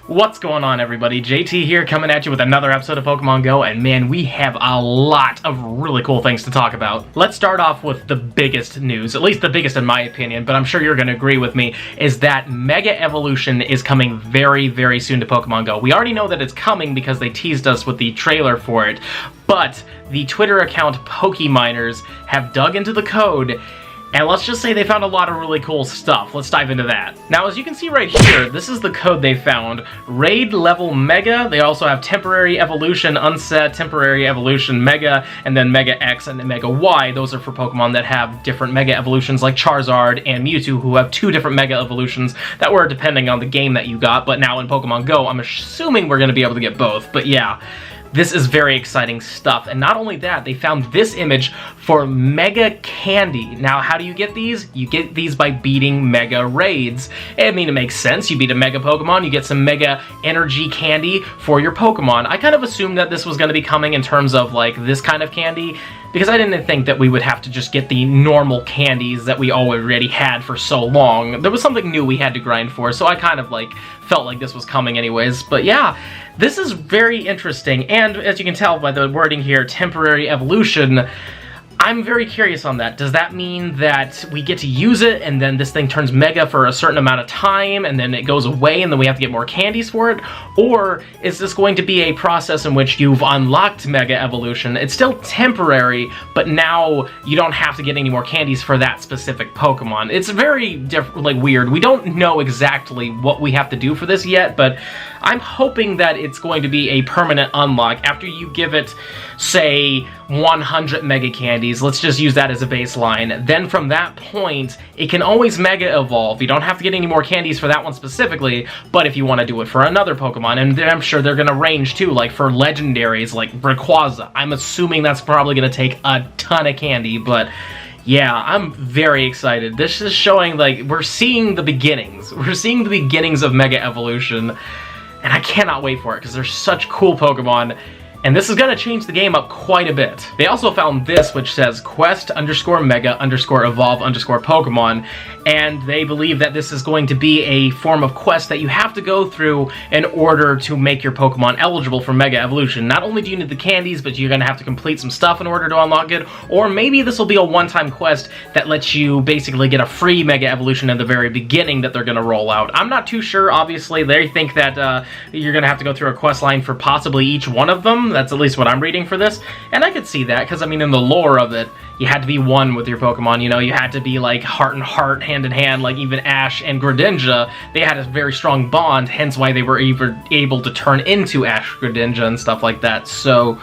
What's going on, everybody? JT here, coming at you with another episode of Pokemon Go, and man, we have a lot of really cool things to talk about. Let's start off with the biggest news, at least the biggest in my opinion, but I'm sure you're going to agree with me, is that Mega Evolution is coming very, very soon to Pokemon Go. We already know that it's coming because they teased us with the trailer for it, but the Twitter account Pokeminers have dug into the code, and let's just say they found a lot of really cool stuff. Let's dive into that. Now, as you can see right here, this is the code they found. Raid level Mega. They also have Temporary Evolution, Unset, Temporary Evolution Mega, and then Mega X and Mega Y. Those are for Pokemon that have different Mega Evolutions like Charizard and Mewtwo, who have two different Mega Evolutions that were depending on the game that you got. But now in Pokemon Go, I'm assuming we're going to be able to get both. But yeah. This is very exciting stuff, and not only that, they found this image for Mega Candy. Now, how do you get these? You get these by beating Mega Raids. I mean, it makes sense. You beat a Mega Pokemon, you get some Mega Energy Candy for your Pokemon. I kind of assumed that this was going to be coming in terms of, like, this kind of candy, because I didn't think that we would have to just get the normal candies that we already had for so long. There was something new we had to grind for, so I kind of, like, felt like this was coming anyways. But yeah, this is very interesting, and as you can tell by the wording here, Temporary Evolution, I'm very curious on that. Does that mean that we get to use it and then this thing turns Mega for a certain amount of time and then it goes away and then we have to get more candies for it? Or is this going to be a process in which you've unlocked Mega Evolution? It's still temporary, but now you don't have to get any more candies for that specific Pokemon. It's very weird. We don't know exactly what we have to do for this yet, but I'm hoping that it's going to be a permanent unlock after you give it, say, 100 Mega Candies. Let's just use that as a baseline. Then from that point, it can always Mega Evolve. You don't have to get any more candies for that one specifically, but if you want to do it for another Pokemon, and I'm sure they're going to range too, like for legendaries like Rayquaza, I'm assuming that's probably going to take a ton of candy, but yeah, I'm very excited. This is showing, like, we're seeing the beginnings. We're seeing the beginnings of Mega Evolution, and I cannot wait for it because they're such cool Pokemon. And this is going to change the game up quite a bit. They also found this, which says quest_mega_evolve_Pokemon, and they believe that this is going to be a form of quest that you have to go through in order to make your Pokemon eligible for Mega Evolution. Not only do you need the candies, but you're going to have to complete some stuff in order to unlock it, or maybe this will be a one-time quest that lets you basically get a free Mega Evolution in the very beginning that they're going to roll out. I'm not too sure, obviously. They think that you're going to have to go through a quest line for possibly each one of them. That's at least what I'm reading for this, and I could see that, because I mean, in the lore of it, you had to be one with your Pokemon, you know, you had to be like heart and heart, hand in hand, like even Ash and Greninja, they had a very strong bond, hence why they were able to turn into Ash Greninja and stuff like that. So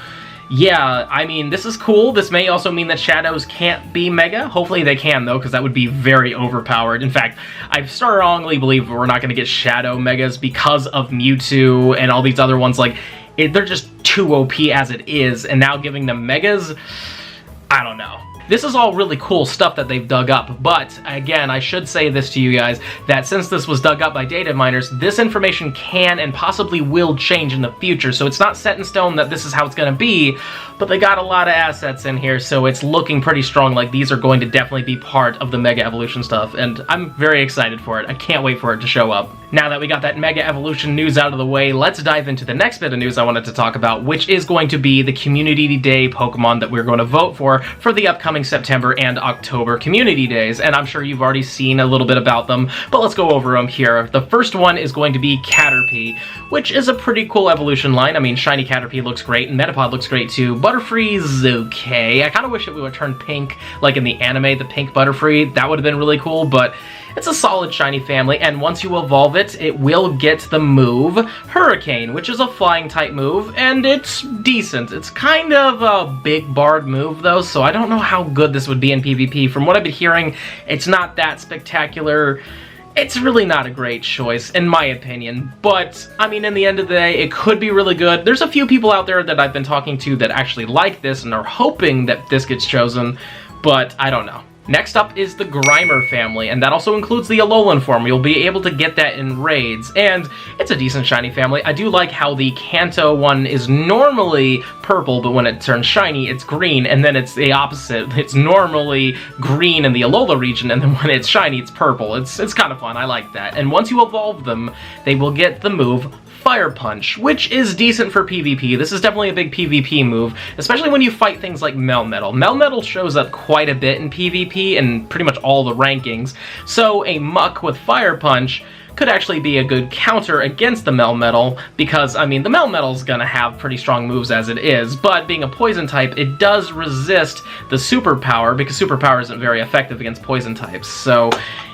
yeah, I mean, this is cool. This may also mean that Shadows can't be Mega. Hopefully they can, though, because that would be very overpowered. In fact, I strongly believe we're not going to get Shadow Megas because of Mewtwo and all these other ones. Like, they're just too OP as it is, and now giving them Megas, I don't know. This is all really cool stuff that they've dug up, but again, I should say this to you guys, that since this was dug up by data miners, this information can and possibly will change in the future, so it's not set in stone that this is how it's going to be, but they got a lot of assets in here, so it's looking pretty strong like these are going to definitely be part of the Mega Evolution stuff, and I'm very excited for it. I can't wait for it to show up. Now that we got that Mega Evolution news out of the way, let's dive into the next bit of news I wanted to talk about, which is going to be the Community Day Pokemon that we're going to vote for the upcoming September and October Community Days, and I'm sure you've already seen a little bit about them, but let's go over them here. The first one is going to be Caterpie, which is a pretty cool evolution line. I mean, Shiny Caterpie looks great, and Metapod looks great too. Butterfree's okay. I kind of wish it would turn pink, like in the anime, the pink Butterfree. That would have been really cool, but it's a solid shiny family, and once you evolve it, it will get the move Hurricane, which is a flying type move, and it's decent. It's kind of a big barred move though, so I don't know how good this would be in PvP. From what I've been hearing, it's not that spectacular. It's really not a great choice, in my opinion, but, I mean, in the end of the day, it could be really good. There's a few people out there that I've been talking to that actually like this and are hoping that this gets chosen, but I don't know. Next up is the Grimer family, and that also includes the Alolan form. You'll be able to get that in raids, and it's a decent shiny family. I do like how the Kanto one is normally purple, but when it turns shiny, it's green, and then it's the opposite. It's normally green in the Alola region, and then when it's shiny, it's purple. It's kind of fun. I like that. And once you evolve them, they will get the move Fire Punch, which is decent for PvP. This is definitely a big PvP move, especially when you fight things like Melmetal. Melmetal shows up quite a bit in PvP and pretty much all the rankings, so a Muck with Fire Punch could actually be a good counter against the Melmetal, because, I mean, the Melmetal's gonna have pretty strong moves as it is, but being a poison type, it does resist the superpower, because superpower isn't very effective against poison types. So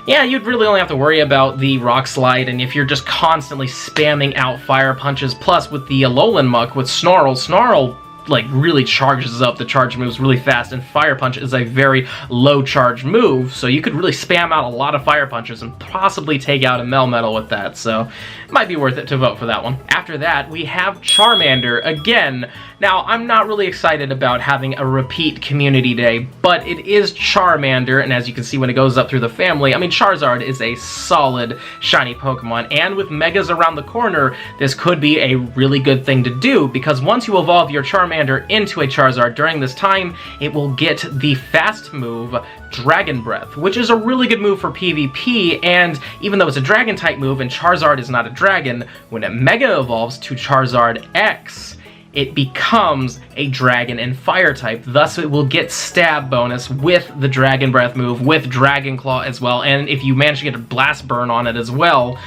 yeah, you'd really only have to worry about the Rock Slide, and if you're just constantly spamming out Fire Punches, plus with the Alolan Muck with Snarl, like really charges up the charge moves really fast, and Fire Punch is a very low charge move, so you could really spam out a lot of Fire Punches and possibly take out a Melmetal with that, so it might be worth it to vote for that one. After that, we have Charmander again. Now, I'm not really excited about having a repeat community day, but it is Charmander, and as you can see when it goes up through the family, I mean, Charizard is a solid shiny Pokemon, and with Megas around the corner, this could be a really good thing to do, because once you evolve your Charmander into a Charizard during this time, it will get the fast move Dragon Breath, which is a really good move for PvP, and even though it's a dragon type move and Charizard is not a dragon, when it Mega evolves to Charizard X, it becomes a dragon and fire type, thus it will get stab bonus with the Dragon Breath move, with Dragon Claw as well, and if you manage to get a Blast Burn on it as well,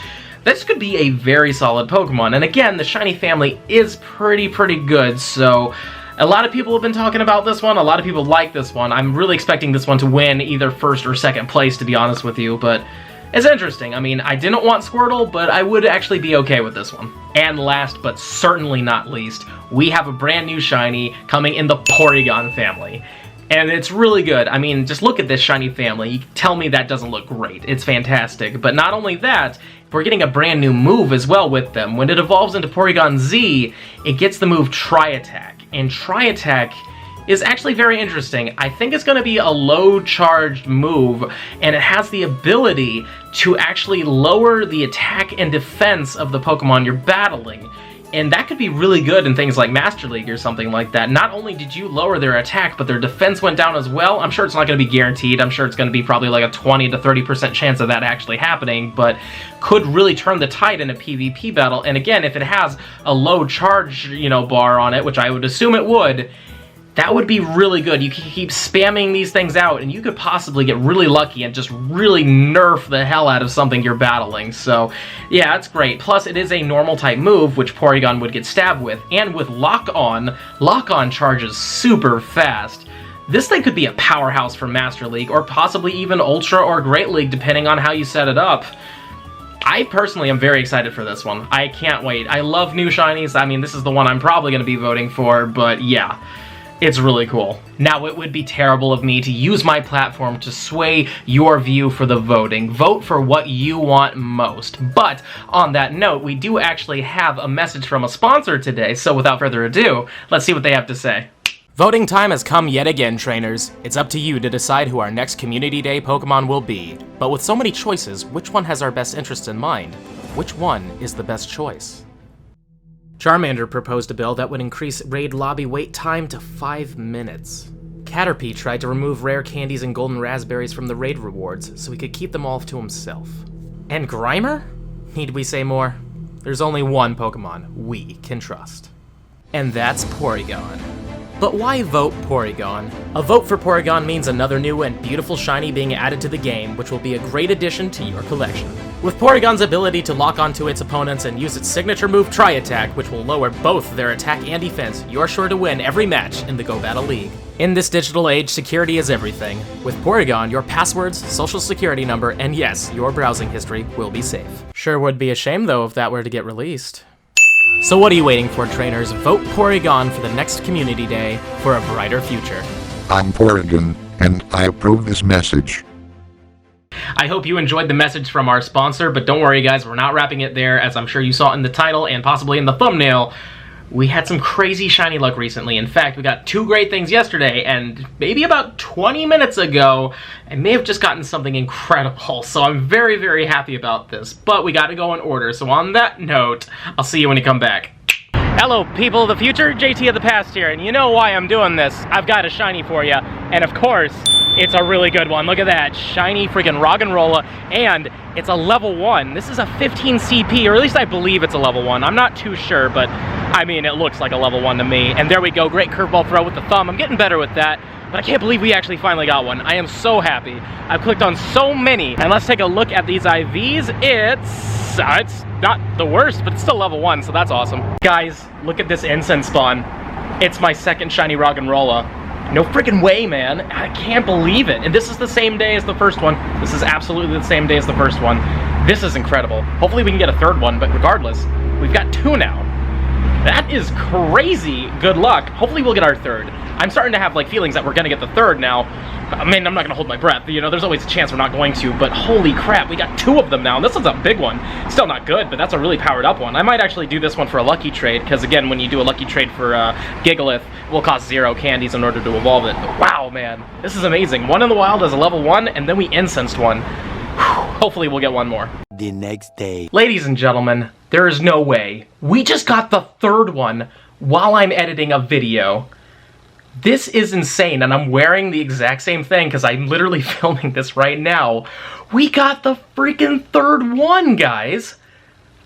this could be a very solid Pokemon. And again, the shiny family is pretty good, so a lot of people have been talking about this one, a lot of people like this one. I'm really expecting this one to win either first or second place, to be honest with you, but it's interesting. I mean, I didn't want Squirtle, but I would actually be okay with this one. And last, but certainly not least, we have a brand new shiny coming in the Porygon family. And it's really good. I mean, just look at this shiny family. You tell me that doesn't look great. It's fantastic. But not only that, we're getting a brand new move as well with them. When it evolves into Porygon Z, it gets the move Tri-Attack. And Tri-Attack is actually very interesting. I think it's going to be a low-charged move, and it has the ability to actually lower the attack and defense of the Pokemon you're battling. And that could be really good in things like Master League or something like that. Not only did you lower their attack, but their defense went down as well. I'm sure it's not going to be guaranteed. I'm sure it's going to be probably like a 20 to 30% chance of that actually happening, but could really turn the tide in a PvP battle. And again, if it has a low charge, bar on it, which I would assume it would, that would be really good. You can keep spamming these things out, and you could possibly get really lucky and just really nerf the hell out of something you're battling. So, yeah, it's great. Plus, it is a normal type move, which Porygon would get stabbed with. And with Lock-On charges super fast. This thing could be a powerhouse for Master League, or possibly even Ultra or Great League, depending on how you set it up. I personally am very excited for this one. I can't wait. I love new shinies. I mean, this is the one I'm probably going to be voting for, but yeah. It's really cool. Now, it would be terrible of me to use my platform to sway your view for the voting. Vote for what you want most. But, on that note, we do actually have a message from a sponsor today, so without further ado, let's see what they have to say. Voting time has come yet again, trainers. It's up to you to decide who our next Community Day Pokemon will be. But with so many choices, which one has our best interests in mind? Which one is the best choice? Charmander proposed a bill that would increase raid lobby wait time to 5 minutes. Caterpie tried to remove rare candies and golden raspberries from the raid rewards so he could keep them all to himself. And Grimer? Need we say more? There's only one Pokemon we can trust. And that's Porygon. But why vote Porygon? A vote for Porygon means another new and beautiful shiny being added to the game, which will be a great addition to your collection. With Porygon's ability to lock onto its opponents and use its signature move Tri-Attack, which will lower both their attack and defense, you're sure to win every match in the Go Battle League. In this digital age, security is everything. With Porygon, your passwords, social security number, and yes, your browsing history will be safe. Sure would be a shame though if that were to get released. So what are you waiting for, trainers? Vote Porygon for the next Community Day for a brighter future. I'm Porygon, and I approve this message. I hope you enjoyed the message from our sponsor, but don't worry guys, we're not wrapping it there, as I'm sure you saw in the title and possibly in the thumbnail. We had some crazy shiny luck recently. In fact, we got 2 great things yesterday, and maybe about 20 minutes ago, I may have just gotten something incredible, so I'm very happy about this. But we gotta go in order, so on that note, I'll see you when you come back. Hello, people of the future, JT of the past here, and you know why I'm doing this. I've got a shiny for you. And of course, it's a really good one. Look at that, shiny freaking Roggenrola, and it's a level 1. This is a 15 CP, or at least I believe it's a level 1. I'm not too sure, but I mean, it looks like a level 1 to me. And there we go, great curveball throw with the thumb. I'm getting better with that, but I can't believe we actually finally got one. I am so happy. I've clicked on so many, and let's take a look at these IVs. It's not the worst, but it's still level 1, so that's awesome. Guys, look at this incense spawn. It's my second shiny Roggenrola. No freaking way, man. I can't believe it. And this is the same day as the first one. This is absolutely the same day as the first one. This is incredible. Hopefully we can get a third one, but regardless, we've got 2 now. That is crazy good luck. Hopefully we'll get our third. I'm starting to have like feelings that we're gonna get the third now. I mean, I'm not gonna hold my breath, you know, there's always a chance we're not going to, but holy crap, we got 2 of them now, and this one's a big one. Still not good, but that's a really powered up one. I might actually do this one for a lucky trade, because again, when you do a lucky trade for Gigalith, it will cost 0 candies in order to evolve it. But wow, man, this is amazing. One in the wild as a level 1, and then we incensed one. Hopefully we'll get one more. The next day. Ladies and gentlemen, there is no way. We just got the 3rd one while I'm editing a video. This is insane, and I'm wearing the exact same thing because I'm literally filming this right now. We got the freaking 3rd one, guys.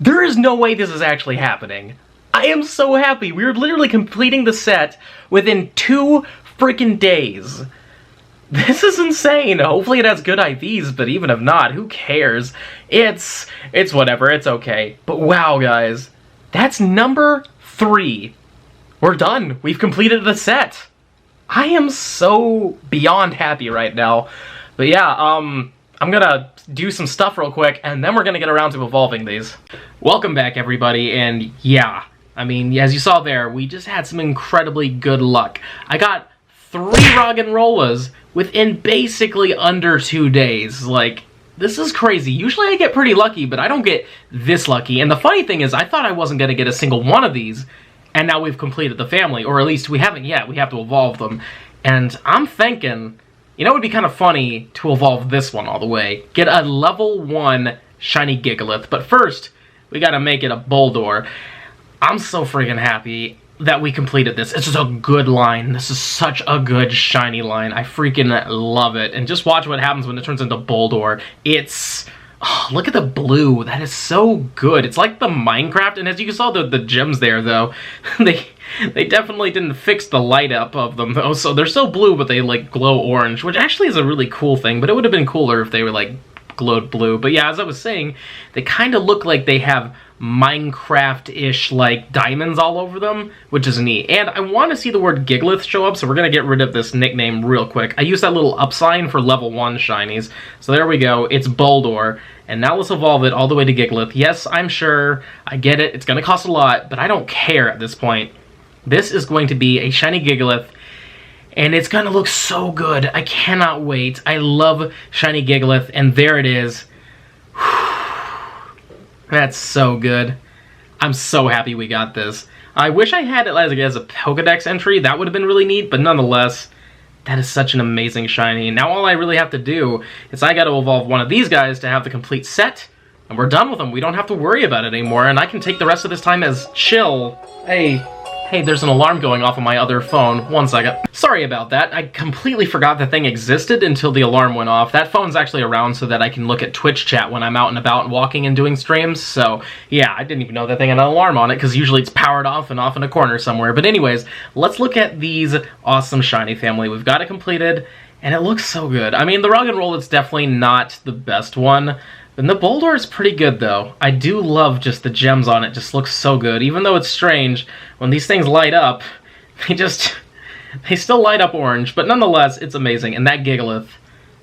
There is no way this is actually happening. I am so happy. We were literally completing the set within 2 freaking days. This is insane. Hopefully it has good IVs, but even if not, who cares? It's whatever, it's okay. But wow, guys, that's number 3. We're done. We've completed the set. I am so beyond happy right now. But yeah, I'm gonna do some stuff real quick, and then we're gonna get around to evolving these. Welcome back, everybody, and yeah, I mean, as you saw there, we just had some incredibly good luck. I got 3 Roggenrolas within basically under 2 days. Like, this is crazy. Usually I get pretty lucky, but I don't get this lucky. And the funny thing is, I thought I wasn't gonna get a single one of these, and now we've completed the family, or at least we haven't yet. We have to evolve them. And I'm thinking, you know, it would be kind of funny to evolve this one all the way. Get a level 1 shiny Gigalith. But first, we gotta make it a Boldore. I'm so freaking happy that we completed this. It's just a good line. This is such a good shiny line. I freaking love it. And just watch what happens when it turns into Boldore. It's... oh, look at the blue. That is so good. It's like the Minecraft, and as you saw the gems there, though, they definitely didn't fix the light up of them, though, so they're so blue, but they, like, glow orange, which actually is a really cool thing, but it would have been cooler if they were, like, glowed blue. But yeah, as I was saying, they kind of look like they have Minecraft-ish, like, diamonds all over them, which is neat. And I want to see the word Gigalith show up, so we're going to get rid of this nickname real quick. I used that little up sign for level 1 shinies. So there we go. It's Boldore. And now let's evolve it all the way to Gigalith. Yes, I'm sure. I get it. It's going to cost a lot, but I don't care at this point. This is going to be a shiny Gigalith, and it's going to look so good. I cannot wait. I love shiny Gigalith, and there it is. That's so good. I'm so happy we got this. I wish I had it as a Pokedex entry. That would have been really neat, but nonetheless, that is such an amazing shiny. Now all I really have to do is I got to evolve one of these guys to have the complete set, and we're done with them. We don't have to worry about it anymore, and I can take the rest of this time as chill. Hey, there's an alarm going off on my other phone. 1 second. Sorry about that. I completely forgot the thing existed until the alarm went off. That phone's actually around so that I can look at Twitch chat when I'm out and about and walking and doing streams. So, yeah, I didn't even know that thing had an alarm on it because usually it's powered off and off in a corner somewhere. But anyways, let's look at these awesome shiny family. We've got it completed, and it looks so good. I mean, the Roggenrola is definitely not the best one. And the Boldore is pretty good, though. I do love just the gems on it. Just looks so good. Even though it's strange, when these things light up, they still light up orange. But nonetheless, it's amazing. And that Gigalith,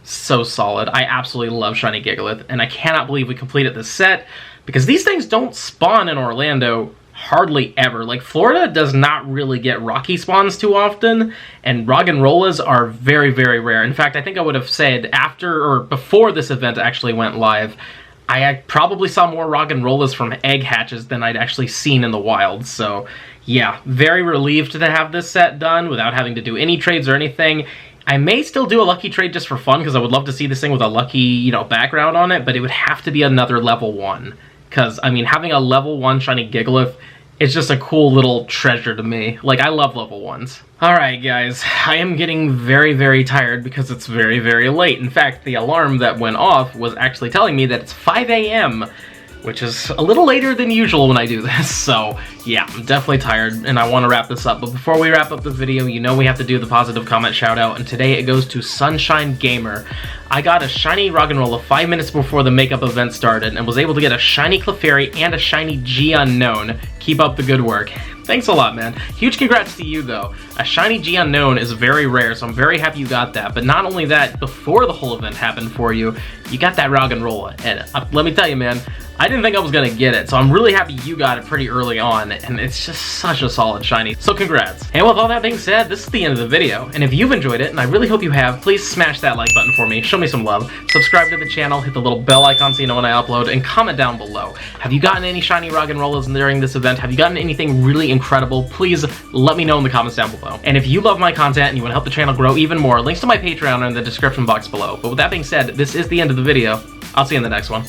so solid. I absolutely love shiny Gigalith. And I cannot believe we completed this set, because these things don't spawn in Orlando hardly ever. Like, Florida does not really get Rocky spawns too often, and Roggenrolas are very, very rare. In fact, I think I would have said after or before this event actually went live, I probably saw more Roggenrolas from egg hatches than I'd actually seen in the wild. So yeah, very relieved to have this set done without having to do any trades or anything. I may still do a lucky trade just for fun, because I would love to see this thing with a lucky, you know, background on it, but it would have to be another level 1. Because, I mean, having a level 1 shiny Gigalith It's just a cool little treasure to me. Like, I love level 1s. Alright guys, I am getting very, very tired because it's very, very late. In fact, the alarm that went off was actually telling me that it's 5 a.m., which is a little later than usual when I do this. So yeah, I'm definitely tired and I want to wrap this up. But before we wrap up the video, you know we have to do the positive comment shout out, and today it goes to Sunshine Gamer. I got a shiny Roggenrola 5 minutes before the makeup event started and was able to get a shiny Clefairy and a shiny G Unknown. Keep up the good work. Thanks a lot, man. Huge congrats to you, though. A shiny G Unknown is very rare, so I'm very happy you got that. But not only that, before the whole event happened for you, you got that Roggenrola. And let me tell you, man, I didn't think I was gonna get it, so I'm really happy you got it pretty early on, and it's just such a solid shiny, so congrats. And with all that being said, this is the end of the video, and if you've enjoyed it, and I really hope you have, please smash that like button for me, show me some love, subscribe to the channel, hit the little bell icon so you know when I upload, and comment down below. Have you gotten any shiny Roggenrolas during this event? Have you gotten anything really incredible? Please let me know in the comments down below. And if you love my content and you want to help the channel grow even more, links to my Patreon are in the description box below. But with that being said, this is the end of the video. I'll see you in the next one.